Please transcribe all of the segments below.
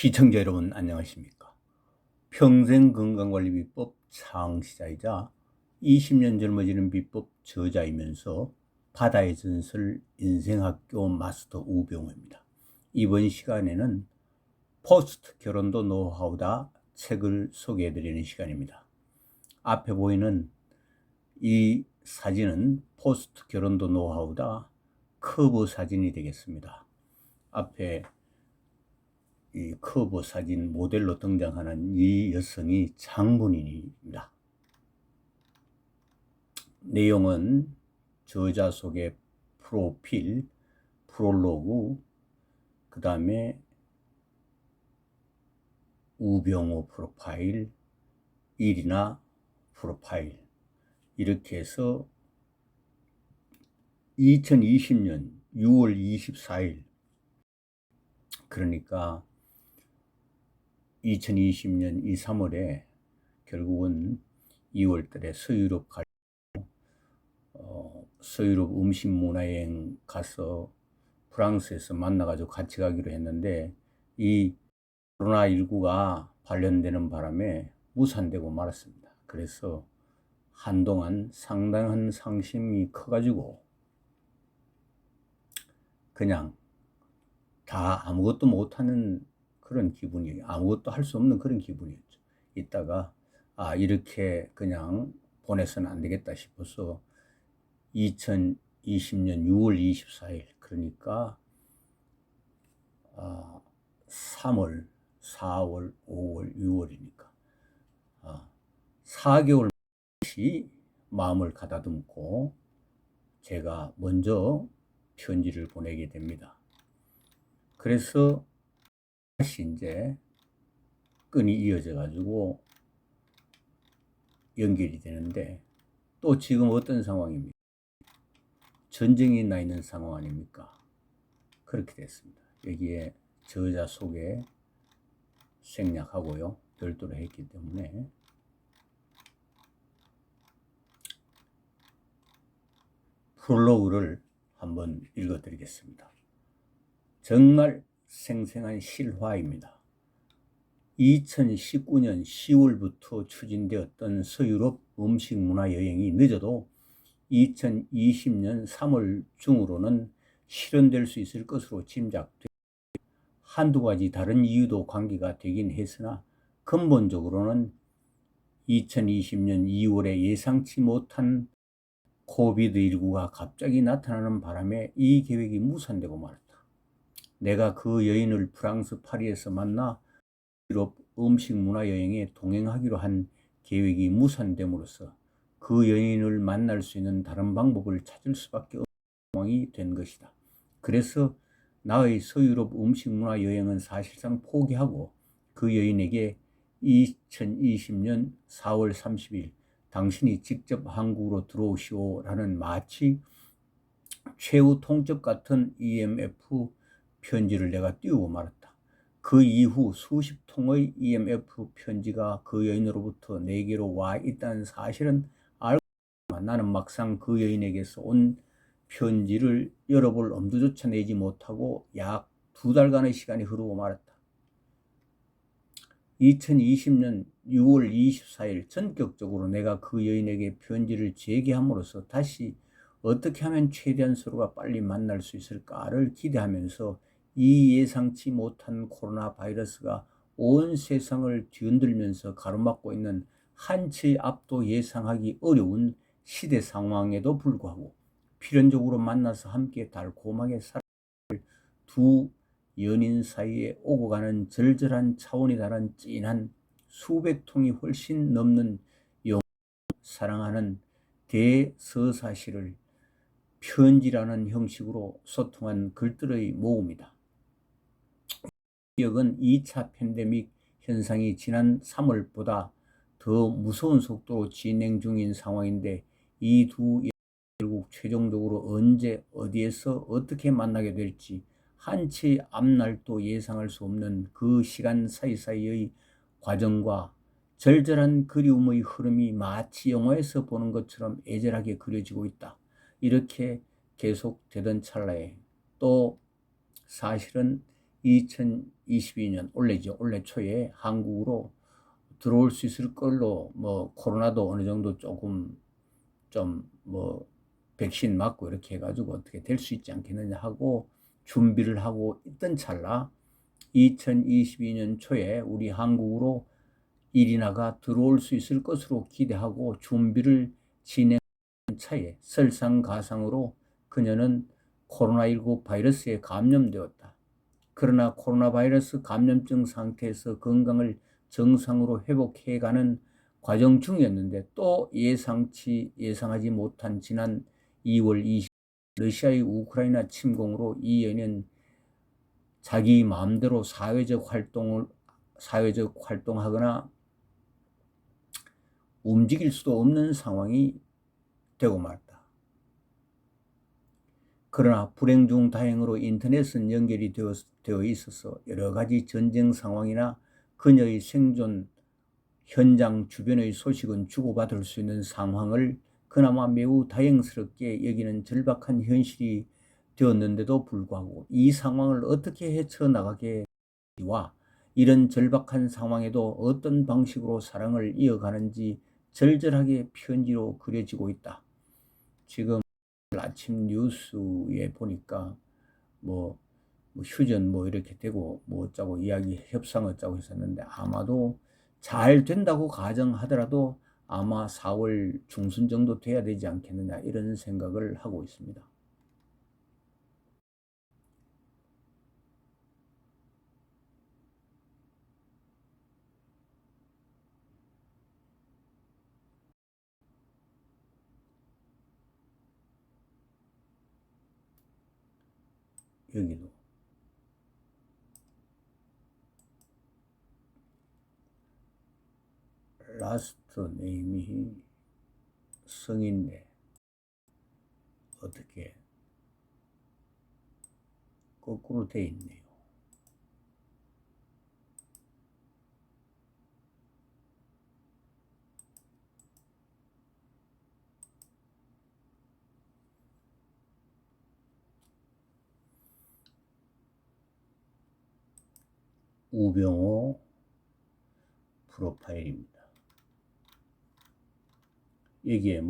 시청자 여러분 안녕하십니까. 평생건강관리비법 창시자이자 20년 젊어지는 비법 저자이면서 바다의 전설 인생학교 마스터 우병우입니다. 이번 시간에는 포스트 결혼도 노하우다 책을 소개해드리는 시간입니다. 앞에 보이는 이 사진은 포스트 결혼도 노하우다 커버 사진이 되겠습니다. 앞에 이 커버 사진 모델로 등장하는 이 여성이 장본인입니다. 내용은 저자 소개 프로필, 프롤로그, 그 다음에 우병우 프로파일, 일이나 프로파일, 이렇게 해서 2020년 6월 24일, 그러니까 2020년 이 3월에 결국은 2월 달에 서유럽 서유럽 음식 문화여행 가서 프랑스에서 만나가지고 같이 가기로 했는데 이 코로나19가 발현되는 바람에 무산되고 말았습니다. 그래서 한동안 상당한 상심이 커가지고 그냥 다 아무것도 못하는 그런 기분이에요. 아무것도 할 수 없는 그런 기분이었죠. 이따가 이렇게 그냥 보내서는 안 되겠다 싶어서 2020년 6월 24일 그러니까 3월, 4월, 5월, 6월이니까 4개월 다시 마음을 가다듬고 제가 먼저 편지를 보내게 됩니다. 그래서 다시 이제 끈이 이어져 가지고 연결이 되는데 또 지금 어떤 상황입니까? 전쟁이 나 있는 상황 아닙니까? 그렇게 됐습니다. 여기에 저자 소개 생략하고요. 별도로 했기 때문에 프롤로그를 한번 읽어드리겠습니다. 정말 생생한 실화입니다. 2019년 10월부터 추진되었던 서유럽 음식 문화 여행이 늦어도 2020년 3월 중으로는 실현될 수 있을 것으로 짐작돼 한두 가지 다른 이유도 관계가 되긴 했으나 근본적으로는 2020년 2월에 예상치 못한 코비드19가 갑자기 나타나는 바람에 이 계획이 무산되고 말았다. 내가 그 여인을 프랑스 파리에서 만나 유럽 음식 문화 여행에 동행하기로 한 계획이 무산됨으로써 그 여인을 만날 수 있는 다른 방법을 찾을 수밖에 없는 상황이 된 것이다. 그래서 나의 서유럽 음식 문화 여행은 사실상 포기하고 그 여인에게 2020년 4월 30일 당신이 직접 한국으로 들어오시오라는 마치 최후 통첩 같은 EMF 편지를 내가 띄우고 말았다. 그 이후 수십 통의 EMF 편지가 그 여인으로부터 내게로 와 있다는 사실은 알고 있지만 나는 막상 그 여인에게서 온 편지를 열어볼 엄두조차 내지 못하고 약 2달간의 시간이 흐르고 말았다. 2020년 6월 24일 전격적으로 내가 그 여인에게 편지를 재개함으로써 다시 어떻게 하면 최대한 서로가 빨리 만날 수 있을까를 기대하면서 이 예상치 못한 코로나 바이러스가 온 세상을 뒤흔들면서 가로막고 있는 한치 앞도 예상하기 어려운 시대 상황에도 불구하고 필연적으로 만나서 함께 달콤하게 살 두 연인 사이에 오고 가는 절절한 차원이 다른 진한 수백 통이 훨씬 넘는 영원히 사랑하는 대서사시를 편지라는 형식으로 소통한 글들의 모음이다. 기억은 2차 팬데믹 현상이 지난 3월보다 더 무서운 속도로 진행 중인 상황인데 이 두 결국 최종적으로 언제 어디에서 어떻게 만나게 될지 한치 앞날도 예상할 수 없는 그 시간 사이사이의 과정과 절절한 그리움의 흐름이 마치 영화에서 보는 것처럼 애절하게 그려지고 있다. 이렇게 계속되던 찰나에 또 사실은 2022년 올해죠. 올해 초에 한국으로 들어올 수 있을 걸로 뭐 코로나도 어느 정도 조금 좀 뭐 백신 맞고 이렇게 해가지고 어떻게 될 수 있지 않겠느냐 하고 준비를 하고 있던 찰나 2022년 초에 우리 한국으로 이리나가 들어올 수 있을 것으로 기대하고 준비를 진행한 차에 설상가상으로 그녀는 코로나19 바이러스에 감염되었다. 그러나 코로나 바이러스 감염증 상태에서 건강을 정상으로 회복해가는 과정 중이었는데 또 예상하지 못한 지난 2월 20일 러시아의 우크라이나 침공으로 이 여인은 자기 마음대로 사회적 활동하거나 움직일 수도 없는 상황이 되고 말았다. 그러나 불행 중 다행으로 인터넷은 연결이 되어 있어서 여러 가지 전쟁 상황이나 그녀의 생존 현장 주변의 소식은 주고받을 수 있는 상황을 그나마 매우 다행스럽게 여기는 절박한 현실이 되었는데도 불구하고 이 상황을 어떻게 헤쳐나가게와 이런 절박한 상황에도 어떤 방식으로 사랑을 이어가는지 절절하게 편지로 그려지고 있다. 지금 아침 뉴스에 보니까 뭐 휴전 이렇게 되고 어쩌고 이야기 협상 어쩌고 했었는데 아마도 잘 된다고 가정하더라도 아마 4월 중순 정도 돼야 되지 않겠느냐 이런 생각을 하고 있습니다. 여기도 라스트 네임이 성인데 어떻게 거꾸로 돼 있네요. 우병호 프로파일입니다. 여기에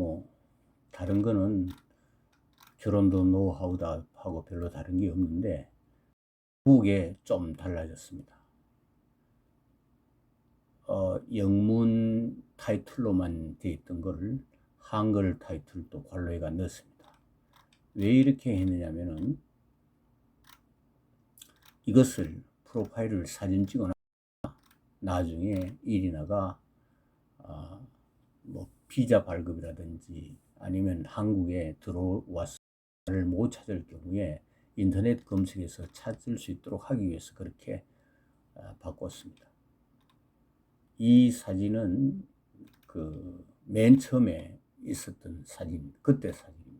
다른 거는 결혼도 노하우다 하고 별로 다른 게 없는데 북에 좀 달라졌습니다. 영문 타이틀로만 되어 있던 거를 한글 타이틀도 관로에가 넣었습니다. 왜 이렇게 했느냐면은 이것을 프로파일을 사진 찍어놔 나중에 이리나가 비자 발급이라든지 아니면 한국에 들어와서 못 찾을 경우에 인터넷 검색에서 찾을 수 있도록 하기 위해서 그렇게 바꿨습니다. 이 사진은 맨 처음에 있었던 사진, 그때 사진입니다.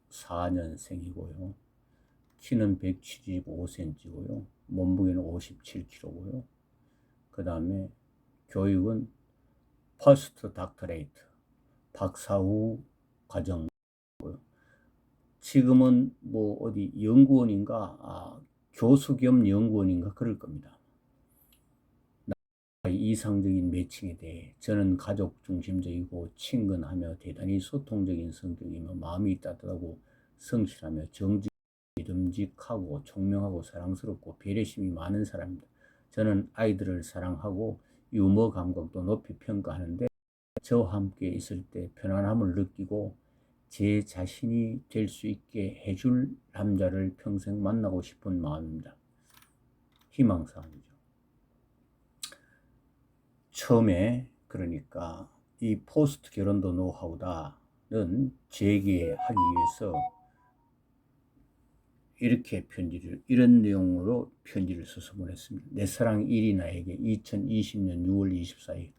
(1984년생이고요) 키는 175cm고요. 몸무게는 57kg고요. 그 다음에 교육은 퍼스트 닥터레이트, 박사후 과정. 지금은 어디 연구원인가, 교수 겸 연구원인가 그럴 겁니다. 이상적인 매칭에 대해 저는 가족 중심적이고 친근하며 대단히 소통적인 성격이며 마음이 따뜻하고 성실하며 믿음직하고 총명하고 사랑스럽고 배려심이 많은 사람입니다. 저는 아이들을 사랑하고 유머 감각도 높이 평가하는데 저와 함께 있을 때 편안함을 느끼고 제 자신이 될 수 있게 해줄 남자를 평생 만나고 싶은 마음입니다. 희망사항이죠. 처음에 그러니까 이 포스트 결혼도 노하우다는 재개하기 위해서 이런 내용으로 편지를 써서 보냈습니다. 내 사랑 이리나에게 2020년 6월 24일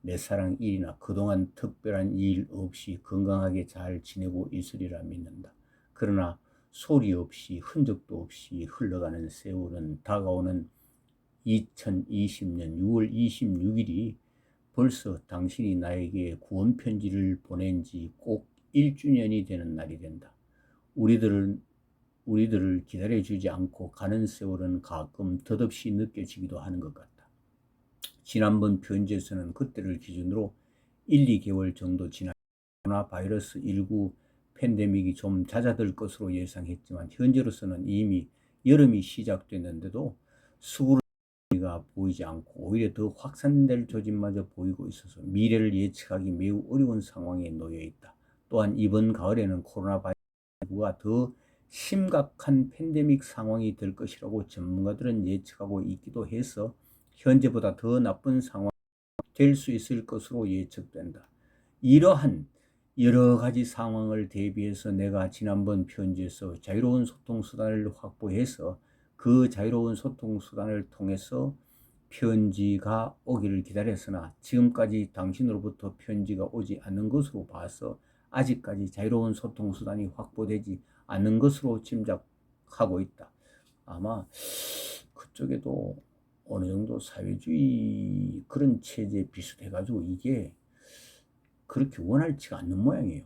내 사랑 이리나, 그동안 특별한 일 없이 건강하게 잘 지내고 있으리라 믿는다. 그러나 소리 없이 흔적도 없이 흘러가는 세월은 다가오는 2020년 6월 26일이 벌써 당신이 나에게 구원 편지를 보낸 지 꼭 1주년이 되는 날이 된다. 우리들을 기다려주지 않고 가는 세월은 가끔 덧없이 느껴지기도 하는 것 같다. 지난번 편지에서는 그때를 기준으로 1, 2개월 정도 지난 코로나 바이러스 19 팬데믹이 좀 잦아들 것으로 예상했지만 현재로서는 이미 여름이 시작됐는데도 수구름이가 보이지 않고 오히려 더 확산될 조짐마저 보이고 있어서 미래를 예측하기 매우 어려운 상황에 놓여 있다. 또한 이번 가을에는 코로나 바이러스가 더 심각한 팬데믹 상황이 될 것이라고 전문가들은 예측하고 있기도 해서 현재보다 더 나쁜 상황이 될 수 있을 것으로 예측된다. 이러한 여러 가지 상황을 대비해서 내가 지난번 편지에서 자유로운 소통수단을 확보해서 그 자유로운 소통수단을 통해서 편지가 오기를 기다렸으나 지금까지 당신으로부터 편지가 오지 않는 것으로 봐서 아직까지 자유로운 소통수단이 확보되지 않는 것으로 짐작하고 있다. 아마 그쪽에도 어느 정도 사회주의 그런 체제에 비슷해가지고 이게 그렇게 원활치가 않는 모양이에요.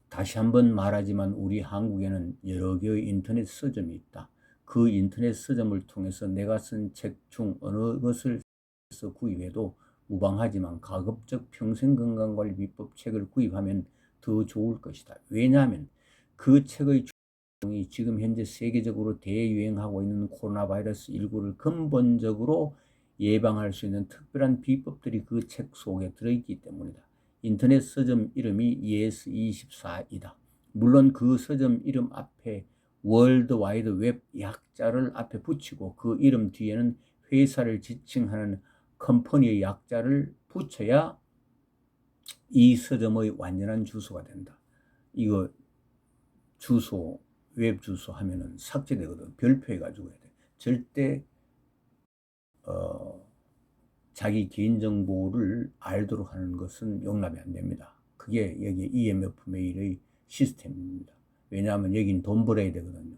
다시 한번 말하지만 우리 한국에는 여러 개의 인터넷 서점이 있다. 그 인터넷 서점을 통해서 내가 쓴 책 중 어느 것을 구입해도 무방하지만 가급적 평생건강관리 비법 책을 구입하면 더 좋을 것이다. 왜냐하면 그 책의 주인공이 지금 현재 세계적으로 대유행하고 있는 코로나 바이러스 19를 근본적으로 예방할 수 있는 특별한 비법들이 그 책 속에 들어있기 때문이다. 인터넷 서점 이름이 yes24이다. 물론 그 서점 이름 앞에 월드 와이드 웹 약자를 앞에 붙이고 그 이름 뒤에는 회사를 지칭하는 컴퍼니의 약자를 붙여야 이 서점의 완전한 주소가 된다. 이거 주소, 웹 주소 하면은 삭제되거든. 별표해가지고 해야 돼. 절대 자기 개인정보를 알도록 하는 것은 용납이 안 됩니다. 그게 여기 EMF 메일의 시스템입니다. 왜냐하면 여긴 돈 벌어야 되거든요.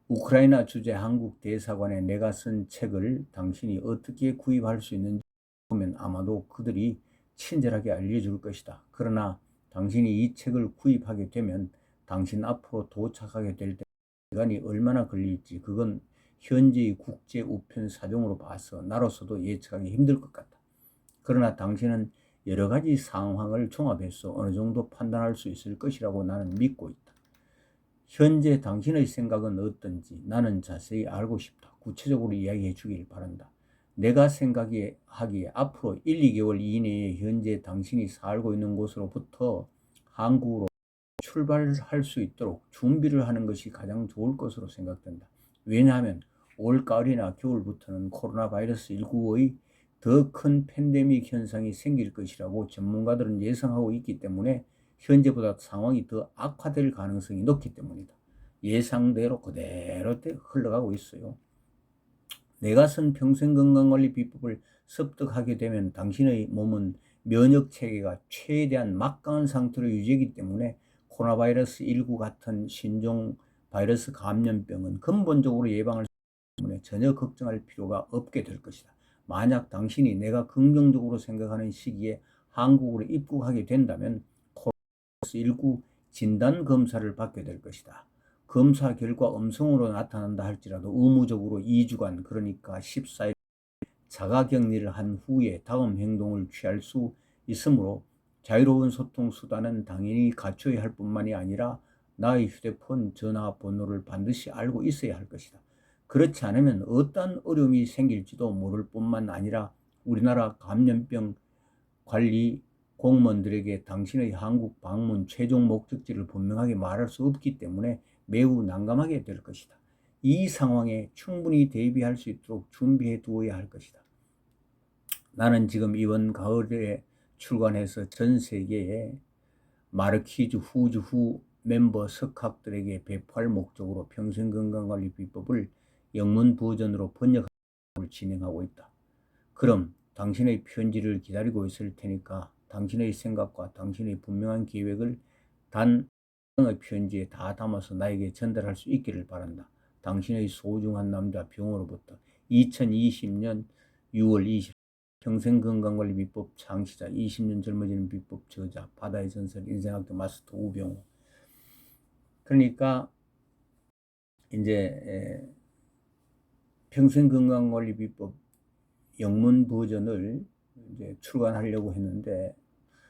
우크라이나 주재 한국 대사관에 내가 쓴 책을 당신이 어떻게 구입할 수 있는지 보면 아마도 그들이 친절하게 알려줄 것이다. 그러나 당신이 이 책을 구입하게 되면 당신 앞으로 도착하게 될 때 시간이 얼마나 걸릴지 그건 현재의 국제 우편 사정으로 봐서 나로서도 예측하기 힘들 것 같다. 그러나 당신은 여러 가지 상황을 종합해서 어느 정도 판단할 수 있을 것이라고 나는 믿고 있다. 현재 당신의 생각은 어떤지 나는 자세히 알고 싶다. 구체적으로 이야기해 주길 바란다. 내가 생각하기에 앞으로 1, 2개월 이내에 현재 당신이 살고 있는 곳으로부터 한국으로 출발할 수 있도록 준비를 하는 것이 가장 좋을 것으로 생각된다. 왜냐하면 올 가을이나 겨울부터는 코로나 바이러스 19의 더 큰 팬데믹 현상이 생길 것이라고 전문가들은 예상하고 있기 때문에 현재보다 상황이 더 악화될 가능성이 높기 때문이다. 예상대로 그대로 흘러가고 있어요. 내가 쓴 평생건강관리 비법을 습득하게 되면 당신의 몸은 면역체계가 최대한 막강한 상태로 유지하기 때문에 코로나 바이러스 19 같은 신종 바이러스 감염병은 근본적으로 예방할 수 있기 때문에 전혀 걱정할 필요가 없게 될 것이다. 만약 당신이 내가 긍정적으로 생각하는 시기에 한국으로 입국하게 된다면 코로나19 진단 검사를 받게 될 것이다. 검사 결과 음성으로 나타난다 할지라도 의무적으로 2주간 그러니까 14일 자가격리를 한 후에 다음 행동을 취할 수 있으므로 자유로운 소통 수단은 당연히 갖춰야 할 뿐만이 아니라 나의 휴대폰 전화번호를 반드시 알고 있어야 할 것이다. 그렇지 않으면 어떤 어려움이 생길지도 모를 뿐만 아니라 우리나라 감염병 관리 공무원들에게 당신의 한국 방문 최종 목적지를 분명하게 말할 수 없기 때문에 매우 난감하게 될 것이다. 이 상황에 충분히 대비할 수 있도록 준비해 두어야 할 것이다. 나는 지금 이번 가을에 출간해서 전 세계의 마르키즈 후즈 멤버 석학들에게 배포할 목적으로 평생건강관리 비법을 영문 버전으로 번역하는 작업을 진행하고 있다. 그럼 당신의 편지를 기다리고 있을 테니까 당신의 생각과 당신의 분명한 계획을 단 의 편지에 다 담아서 나에게 전달할 수 있기를 바란다. 당신의 소중한 남자 병으로부터 2020년 6월 20일 평생건강관리 비법 창시자, 20년 젊어지는 비법 저자, 바다의 전설, 인생학교 마스터 우병우. 그러니까 이제 평생건강관리 비법 영문 버전을 이제 출간하려고 했는데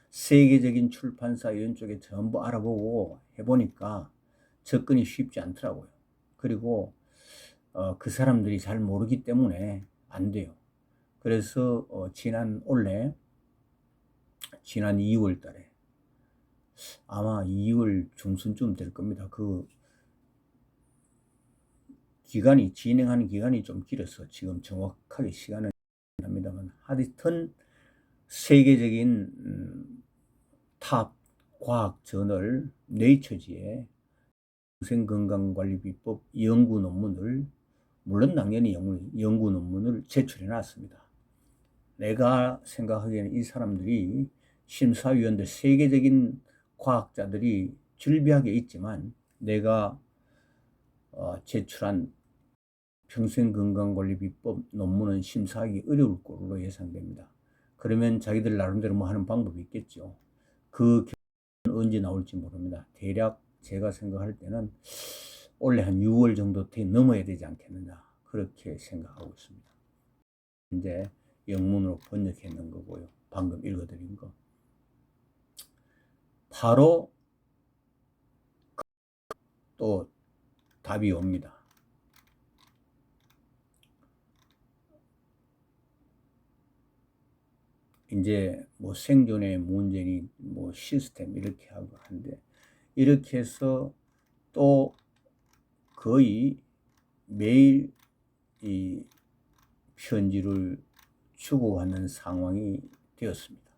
세계적인 출판사 이런 쪽에 전부 알아보고 해보니까 접근이 쉽지 않더라고요. 그리고 그 사람들이 잘 모르기 때문에 안 돼요. 그래서 지난 2월 달에 아마 2월 중순쯤 될 겁니다. 그 기간이 진행하는 기간이 좀 길어서 지금 정확하게 시간은 합니다만 하여튼 세계적인 탑 과학 저널 네이처지에 평생건강관리비법 연구 논문을 물론 당연히 연구 논문을 제출해 놨습니다. 내가 생각하기에는 이 사람들이 심사위원들 세계적인 과학자들이 즐비하게 있지만 내가 제출한 평생건강관리비법 논문은 심사하기 어려울 것으로 예상됩니다. 그러면 자기들 나름대로 뭐 하는 방법이 있겠죠. 그 결과는 언제 나올지 모릅니다. 대략 제가 생각할 때는 올해 한 6월 정도 넘어야 되지 않겠느냐 그렇게 생각하고 있습니다. 이제 영문으로 번역해 놓은 거고요. 방금 읽어드린 거. 바로 또 답이 옵니다. 이제 뭐 생존의 문제니 뭐 시스템 이렇게 하고 한데 이렇게 해서 또 거의 매일 이 편지를 주고받는 상황이 되었습니다.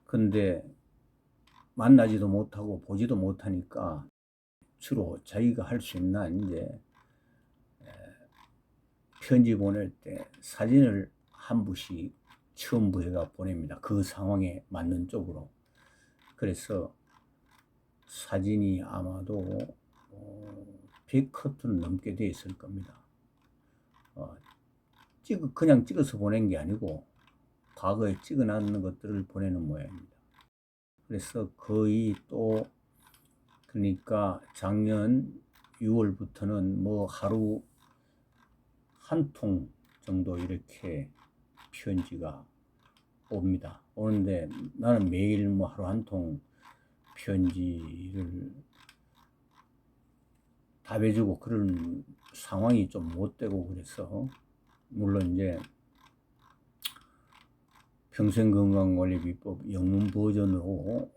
근데 만나지도 못하고 보지도 못하니까 주로 자기가 할 수 있는 이제 편지 보낼 때 사진을 한 부씩 첨부해가 보냅니다. 그 상황에 맞는 쪽으로. 그래서 사진이 아마도 100커트는 넘게 돼 있을 겁니다. 그냥 찍어서 보낸 게 아니고 과거에 찍어놨는 것들을 보내는 모양입니다. 그래서 거의 또 그러니까 작년 6월부터는 뭐 하루 한 통 정도 이렇게 편지가 옵니다. 오는데 나는 매일 뭐 하루 한 통 편지를 답해주고 그런 상황이 좀 못 되고 그래서 물론 이제 평생건강관리비법 영문 버전으로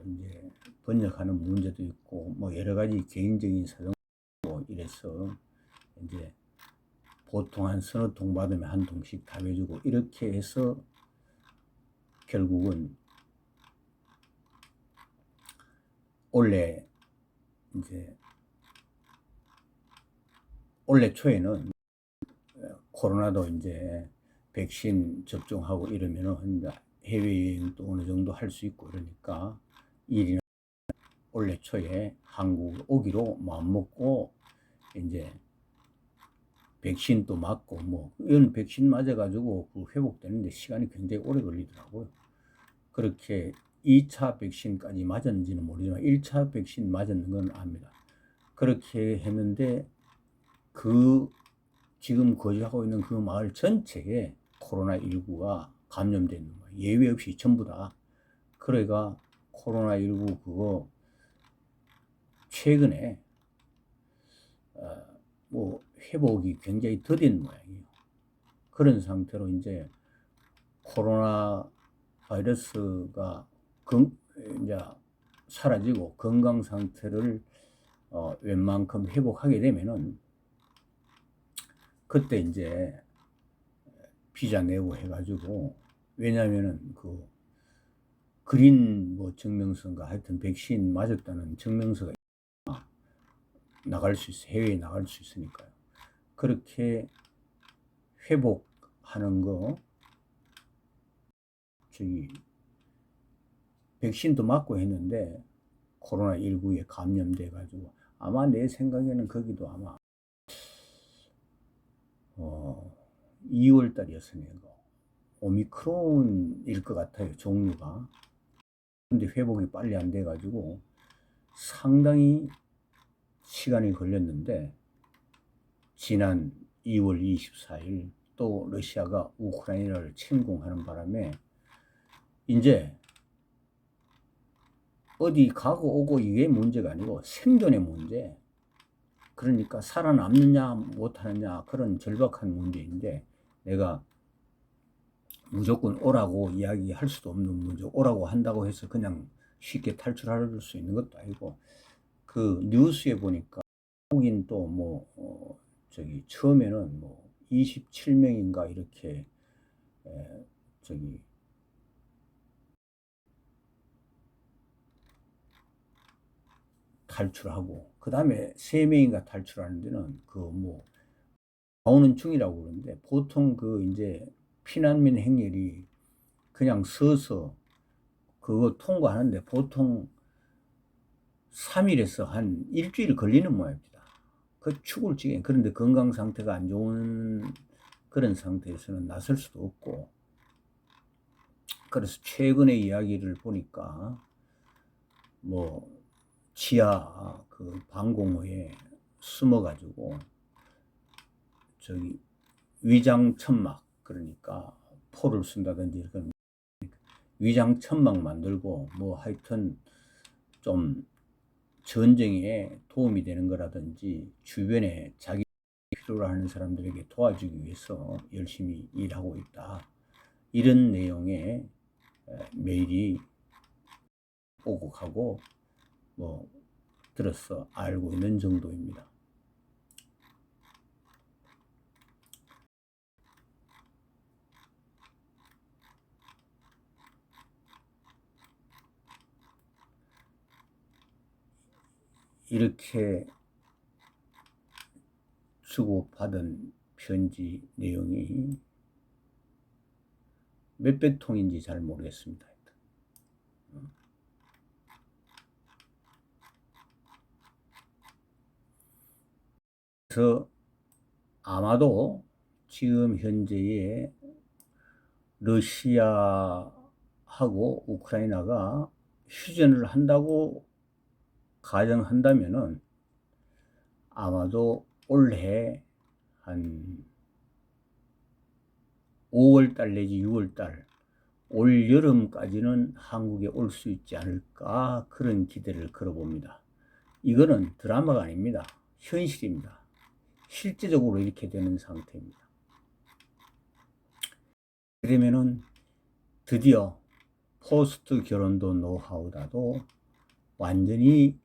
이제 번역하는 문제도 있고 뭐 여러 가지 개인적인 사정도 이래서 이제 보통 한 서너 통 받으면 한 통씩 답해주고 이렇게 해서 결국은 올해 초에는 코로나도 이제 백신 접종하고 이러면은 해외여행도 어느 정도 할 수 있고 그러니까 일이나 올해 초에 한국 오기로 마음먹고 이제 백신도 맞고 뭐 이런 백신 맞아가지고 그 회복되는데 시간이 굉장히 오래 걸리더라고요. 그렇게 2차 백신까지 맞았는지는 모르지만 1차 백신 맞았는 건 압니다. 그렇게 했는데 그 지금 거주하고 있는 그 마을 전체에 코로나19가 감염된 거예요. 예외 없이 전부 다. 그래가 코로나19 그거 최근에 뭐 회복이 굉장히 더딘 모양이에요. 그런 상태로 이제 코로나 바이러스가 이제 사라지고 건강 상태를 웬만큼 회복하게 되면은 그때 이제 비자 내고 해가지고 왜냐면은 그 그린 뭐 증명서인가 하여튼 백신 맞았다는 증명서가 나갈 수 있어 해외에 나갈 수 있으니까요. 그렇게 회복하는 거 저기 백신도 맞고 했는데 코로나19에 감염돼 가지고 아마 내 생각에는 거기도 아마 2월 달이었으네요. 오미크론일 것 같아요, 종류가. 근데 회복이 빨리 안 돼가지고 상당히 시간이 걸렸는데, 지난 2월 24일 또 러시아가 우크라이나를 침공하는 바람에 이제 어디 가고 오고 이게 문제가 아니고 생존의 문제, 그러니까 살아남느냐 못하느냐 그런 절박한 문제인데, 내가 무조건 오라고 이야기할 수도 없는 문제, 오라고 한다고 해서 그냥 쉽게 탈출할 수 있는 것도 아니고, 그 뉴스에 보니까 한국인 또 처음에는 27명인가 이렇게 탈출하고, 그 다음에 3명인가 탈출하는 데는 나오는 중이라고 그러는데, 보통 이제 피난민 행렬이 그냥 서서 그거 통과하는데 보통 3일에서 한 일주일 걸리는 모양입니다. 그 죽을 지경. 그런데 건강 상태가 안 좋은 그런 상태에서는 나설 수도 없고, 그래서 최근의 이야기를 보니까 지하 그 방공호에 숨어가지고 위장 천막, 그러니까 포를 쓴다든지 그런 위장 천막 만들고 하여튼 좀 전쟁에 도움이 되는 거라든지 주변에 자기 필요로 하는 사람들에게 도와주기 위해서 열심히 일하고 있다, 이런 내용의 메일이 오고 가고 들어서 알고 있는 정도입니다. 이렇게 주고받은 편지 내용이 몇백 통인지 잘 모르겠습니다. 그래서 아마도 지금 현재의 러시아하고 우크라이나가 휴전을 한다고 가정한다면은, 아마도 올해 한 5월달 내지 6월달, 올 여름까지는 한국에 올 수 있지 않을까, 그런 기대를 걸어봅니다. 이거는 드라마가 아닙니다. 현실입니다. 실제적으로 이렇게 되는 상태입니다. 그러면은 드디어 포스트 결혼도 노하우다도 완전히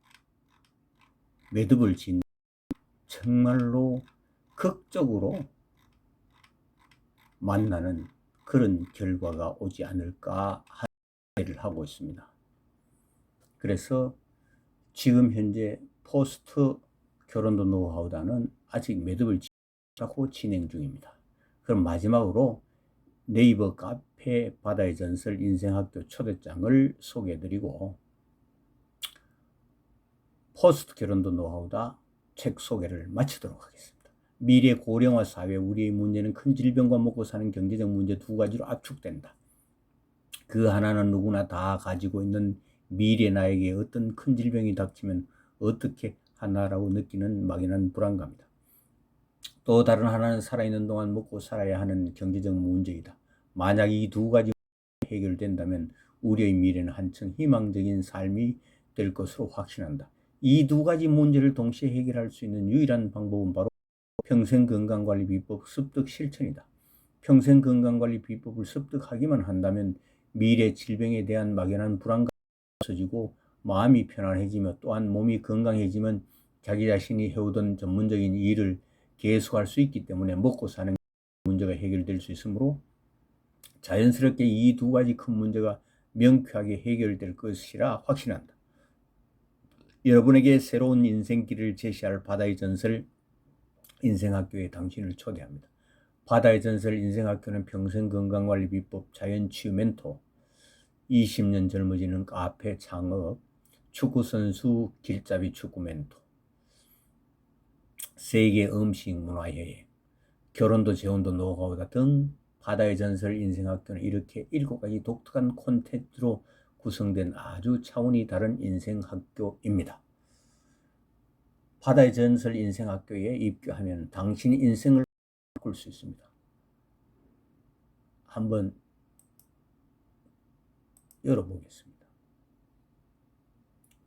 매듭을 짓는, 정말로 극적으로 만나는 그런 결과가 오지 않을까 기대를 하고 있습니다. 그래서 지금 현재 포스트 결혼도 노하우다는 아직 매듭을 짓고 진행 중입니다. 그럼 마지막으로 네이버 카페 바다의 전설 인생학교 초대장을 소개해드리고, 포스트 결혼도 노하우다 책 소개를 마치도록 하겠습니다. 미래 고령화 사회, 우리의 문제는 큰 질병과 먹고 사는 경제적 문제 2가지로 압축된다. 그 하나는 누구나 다 가지고 있는 미래 나에게 어떤 큰 질병이 닥치면 어떻게 하나라고 느끼는 막연한 불안감이다. 또 다른 하나는 살아있는 동안 먹고 살아야 하는 경제적 문제이다. 만약 이 2가지 해결된다면 우리의 미래는 한층 희망적인 삶이 될 것으로 확신한다. 이 2가지 문제를 동시에 해결할 수 있는 유일한 방법은 바로 평생건강관리 비법 습득 실천이다. 평생건강관리 비법을 습득하기만 한다면 미래 질병에 대한 막연한 불안감이 없어지고 마음이 편안해지며, 또한 몸이 건강해지면 자기 자신이 해오던 전문적인 일을 계속할 수 있기 때문에 먹고 사는 문제가 해결될 수 있으므로 자연스럽게 이 2가지 큰 문제가 명쾌하게 해결될 것이라 확신한다. 여러분에게 새로운 인생길을 제시할 바다의 전설 인생학교에 당신을 초대합니다. 바다의 전설 인생학교는 평생건강관리 비법, 자연치유 멘토, 20년 젊어지는 카페 창업, 축구선수 길잡이 축구 멘토, 세계 음식 문화여행, 결혼도 재혼도 노하우다 등 바다의 전설 인생학교는 이렇게 7가지 독특한 콘텐츠로 구성된 아주 차원이 다른 인생학교입니다. 바다의 전설 인생학교에 입교하면 당신의 인생을 바꿀 수 있습니다. 한번 열어보겠습니다.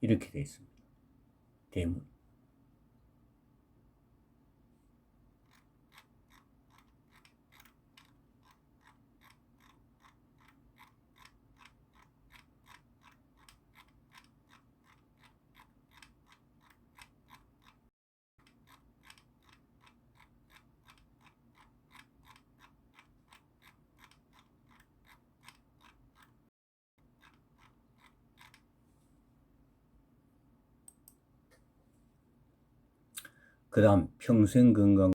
이렇게 되어 있습니다. 대문. 그 다음 평생건강법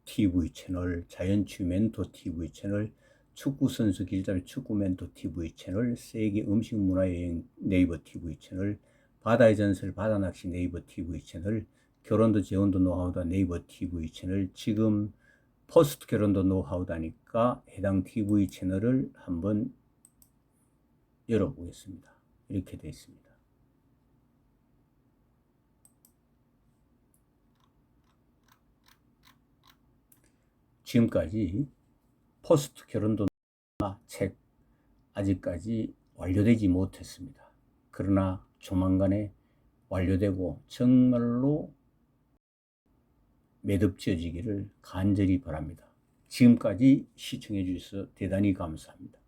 TV 채널, 자연치유 멘토 TV 채널, 축구선수 길잡이 축구 멘토 TV 채널, 세계 음식 문화여행 네이버 TV 채널, 바다의 전설 바다낚시 네이버 TV 채널, 결혼도 재혼도 노하우다 네이버 TV 채널, 지금 포스트 결혼도 노하우다니까 해당 TV 채널을 한번 열어보겠습니다. 이렇게 되어 있습니다. 지금까지 포스트 결혼도 책 아직까지 완료되지 못했습니다. 그러나 조만간에 완료되고 정말로 매듭지어지기를 간절히 바랍니다. 지금까지 시청해 주셔서 대단히 감사합니다.